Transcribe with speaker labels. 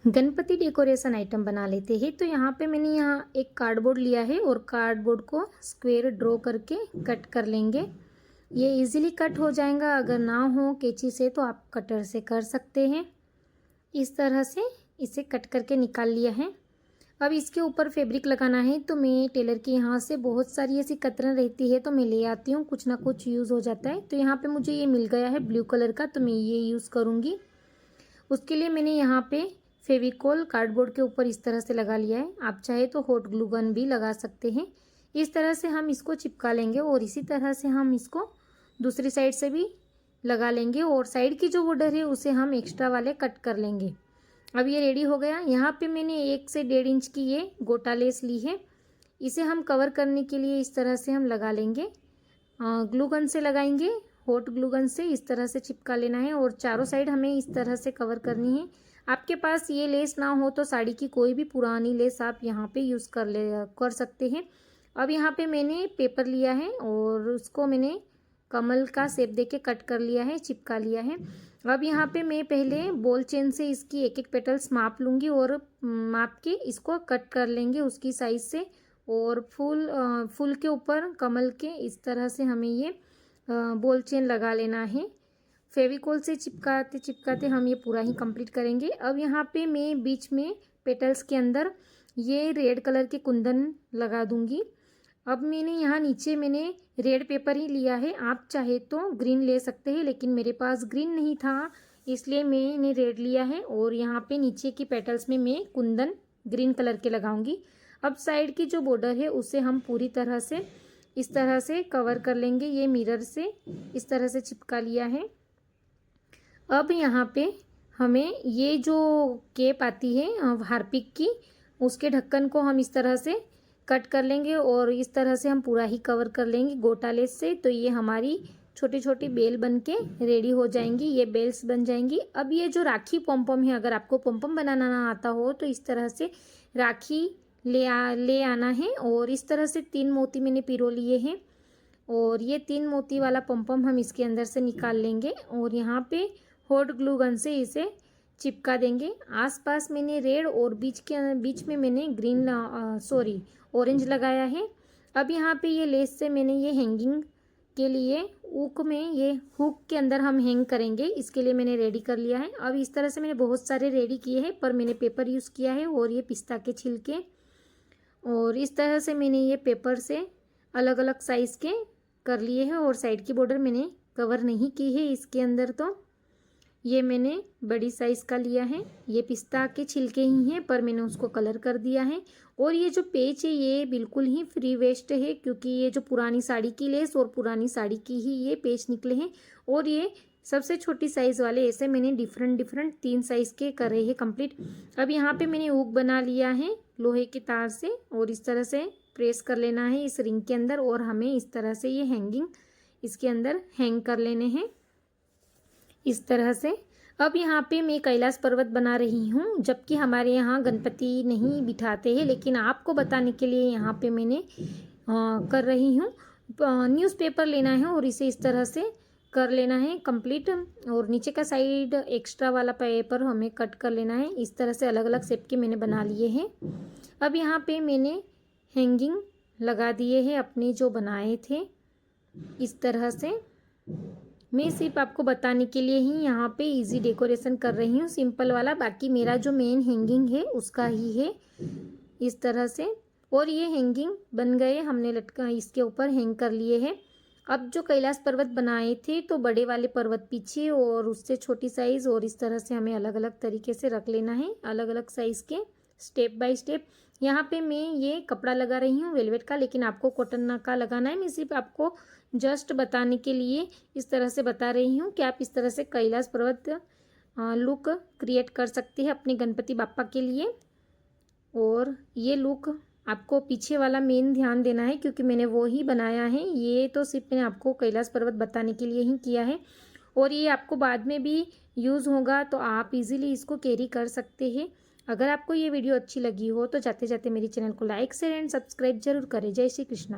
Speaker 1: Ganpati decoration item बना लेते हैं। तो यहाँ पे मैंने यहाँ एक कार्डबोर्ड लिया है और कार्डबोर्ड को स्क्वायर ड्रॉ करके कट कर लेंगे। ये इजीली कट हो जाएगा, अगर ना हो कैंची से तो आप कटर से कर सकते हैं। इस तरह से इसे कट करके निकाल लिया है। अब इसके ऊपर फैब्रिक लगाना है, तो मैं टेलर के यहाँ से बहुत सारी ऐसी कतरन रहती है तो मैं ले आती हूँ, कुछ ना कुछ यूज़ हो जाता है। तो यहाँ पे मुझे ये मिल गया है ब्लू कलर का, तो मैं ये यूज़ करूँगी। उसके लिए मैंने यहाँ पे फेविकोल कार्डबोर्ड के ऊपर इस तरह से लगा लिया है। आप चाहे तो हॉट ग्लू गन भी लगा सकते हैं। इस तरह से हम इसको चिपका लेंगे और इसी तरह से हम इसको दूसरी साइड से भी लगा लेंगे और साइड की जो बॉर्डर है उसे हम एक्स्ट्रा वाले कट कर लेंगे। अब ये रेडी हो गया। यहाँ पे मैंने 1 से 1.5 इंच की ये गोटा लेस ली है। इसे हम कवर करने के लिए इस तरह से हम लगा लेंगे। ग्लू गन से लगाएंगे, हॉट ग्लू गन से इस तरह से चिपका लेना है और चारों साइड हमें इस तरह से कवर करनी है। आपके पास ये लेस ना हो तो साड़ी की कोई भी पुरानी लेस आप यहाँ पे यूज़ कर सकते हैं। अब यहाँ पे मैंने पेपर लिया है और उसको मैंने कमल का शेप देके कट कर लिया है, चिपका लिया है। अब यहाँ पे मैं पहले बॉल चेन से इसकी एक एक पेटल्स माप लूँगी और माप के इसको कट कर लेंगे उसकी साइज से। और फूल के ऊपर कमल के इस तरह से हमें ये बॉल चेन लगा लेना है। फेविकोल से चिपकाते चिपकाते हम ये पूरा ही कंप्लीट करेंगे। अब यहाँ पे मैं बीच में पेटल्स के अंदर ये रेड कलर के कुंदन लगा दूंगी। अब मैंने यहाँ नीचे मैंने रेड पेपर ही लिया है, आप चाहे तो ग्रीन ले सकते हैं, लेकिन मेरे पास ग्रीन नहीं था इसलिए मैंने रेड लिया है। और यहाँ पे नीचे की पेटल्स में मैं कुंदन ग्रीन कलर के लगाऊंगी। अब साइड की जो बॉर्डर है उसे हम पूरी तरह से इस तरह से कवर कर लेंगे। ये मिरर से इस तरह से चिपका लिया है। अब यहाँ पे हमें ये जो केप आती है हार्पिक की, उसके ढक्कन को हम इस तरह से कट कर लेंगे और इस तरह से हम पूरा ही कवर कर लेंगे गोटा लेस से। तो ये हमारी छोटी छोटी बेल बन के रेडी हो जाएंगी, ये बेल्स बन जाएंगी। अब ये जो राखी पॉम्पम है, अगर आपको पॉम्पम बनाना ना आता हो तो इस तरह से राखी ले आना है और इस तरह से 3 मोती मैंने पिरो लिए हैं और ये 3 मोती वाला पॉम्पम हम इसके अंदर से निकाल लेंगे और यहाँ पे हॉट ग्लू गन से इसे चिपका देंगे। आसपास मैंने रेड और बीच में मैंने ऑरेंज लगाया है। अब यहाँ पे ये लेस से मैंने ये हैंगिंग के लिए हुक में ये हुक के अंदर हम हैंग करेंगे, इसके लिए मैंने रेडी कर लिया है। अब इस तरह से मैंने बहुत सारे रेडी किए हैं, पर मैंने पेपर यूज़ किया है और ये पिस्ता के छिलके, और इस तरह से मैंने ये पेपर से अलग अलग साइज़ के कर लिए हैं और साइड की बॉर्डर मैंने कवर नहीं की है इसके अंदर। तो ये मैंने बड़ी साइज़ का लिया है, ये पिस्ता के छिलके ही हैं पर मैंने उसको कलर कर दिया है। और ये जो पेच है ये बिल्कुल ही फ्री वेस्ट है, क्योंकि ये जो पुरानी साड़ी की लेस और पुरानी साड़ी की ही ये पेच निकले हैं। और ये सबसे छोटी साइज़ वाले ऐसे मैंने डिफरेंट 3 साइज़ के करे हैं कंप्लीट। अब यहाँ पे मैंने हुक बना लिया है लोहे के तार से और इस तरह से प्रेस कर लेना है इस रिंग के अंदर और हमें इस तरह से ये हैंगिंग इसके अंदर हैंग कर लेने हैं इस तरह से। अब यहाँ पे मैं कैलाश पर्वत बना रही हूँ, जबकि हमारे यहाँ गणपति नहीं बिठाते हैं, लेकिन आपको बताने के लिए यहाँ पे मैंने कर रही हूँ। न्यूज़पेपर लेना है और इसे इस तरह से कर लेना है कंप्लीट और नीचे का साइड एक्स्ट्रा वाला पेपर हमें कट कर लेना है। इस तरह से अलग अलग शेप के मैंने बना लिए हैं। अब यहाँ पे मैंने हैंगिंग लगा दिए हैं अपने जो बनाए थे इस तरह से। मैं सिर्फ आपको बताने के लिए ही यहाँ पे इजी डेकोरेशन कर रही हूँ, सिंपल वाला। बाकी मेरा जो मेन हैंगिंग है उसका ही है इस तरह से। और ये हैंगिंग बन गए, हमने लटका इसके ऊपर हैंग कर लिए हैं। अब जो कैलाश पर्वत बनाए थे तो बड़े वाले पर्वत पीछे और उससे छोटी साइज़, और इस तरह से हमें अलग अलग तरीके से रख लेना है, अलग अलग साइज़ के स्टेप बाय स्टेप। यहाँ पे मैं ये कपड़ा लगा रही हूँ वेलवेट का, लेकिन आपको कॉटन का लगाना है। मैं सिर्फ आपको जस्ट बताने के लिए इस तरह से बता रही हूँ कि आप इस तरह से कैलाश पर्वत लुक क्रिएट कर सकते हैं अपने गणपति बाप्पा के लिए। और ये लुक आपको पीछे वाला मेन ध्यान देना है, क्योंकि मैंने वो ही बनाया है। ये तो सिर्फ मैंने आपको कैलाश पर्वत बताने के लिए ही किया है और ये आपको बाद में भी यूज़ होगा, तो आप इजीली इसको कैरी कर सकते हैं। अगर आपको ये वीडियो अच्छी लगी हो तो जाते जाते मेरे चैनल को लाइक शेयर एंड सब्सक्राइब जरूर करें। जय श्री कृष्ण।